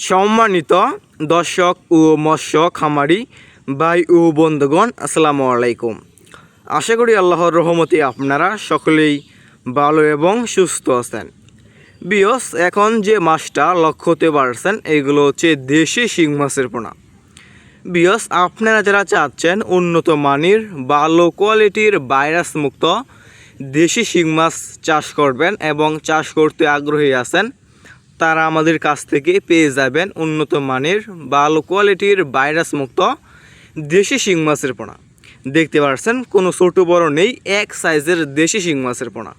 সম্মানিত দর্শক ও মৎস্য খামারি ভাই ও বন্ধুগণ, আসসালামু আলাইকুম। আশা করি আল্লাহর রহমতে আপনারা সকলেই ভালো এবং সুস্থ আছেন। বিয়স, এখন যে মাছটা লক্ষ্য করতে পারছেন এগুলো হচ্ছে দেশি শিং মাছের পোনা। বিয়স, আপনারা যারা চাচ্ছেন উন্নত মানের ভালো কোয়ালিটির ভাইরাস মুক্ত দেশি শিং মাছ চাষ করবেন এবং চাষ করতে আগ্রহী আছেন, তারা আমাদের কাছ থেকে পেয়ে যাবেন উন্নত মানের ভালো কোয়ালিটির ভাইরাস মুক্ত দেশি শিং মাছের পোনা। দেখতে পাচ্ছেন কোনো ছোটো বড় নেই, এক সাইজের দেশি শিং মাছের পোনা।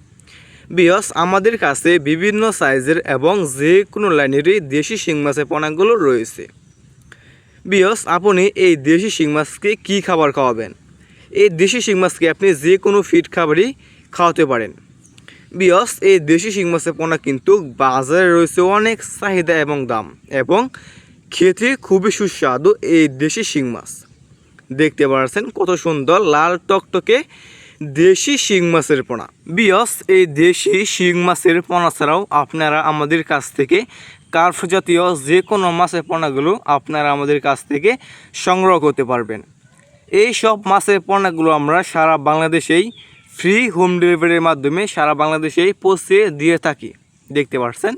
বিয়স, আমাদের কাছে বিভিন্ন সাইজের এবং যে কোনো লাইনেরই দেশি শিং মাছের পোনাগুলো রয়েছে। বিয়স, আপনি এই দেশি শিং মাছকে কী খাবার খাওয়াবেন? এই দেশি শিং মাছকে আপনি যে কোনো ফিড খাবারই খাওয়াতে পারেন। বিয়স, এই দেশি শিং মাছের পোনা কিন্তু বাজারে রয়েছে অনেক চাহিদা এবং দাম, এবং খেতে খুবই সুস্বাদু এই দেশি শিং মাছ। দেখতে পাচ্ছেন কত সুন্দর লাল টকটকে দেশি শিং মাছের পোনা। বিয়স, এই দেশি শিং মাছের পোনা ছাড়াও আপনারা আমাদের কাছ থেকে কার্প জাতীয় যে কোনো মাছের পোনাগুলো আপনারা আমাদের কাছ থেকে সংগ্রহ করতে পারবেন। এই সব মাছের পোনাগুলো আমরা সারা বাংলাদেশেই ফ্রি হোম ডেলিভারির মাধ্যমে সারা বাংলাদেশেই পৌঁছে দিয়ে থাকি। দেখতে পাচ্ছেন।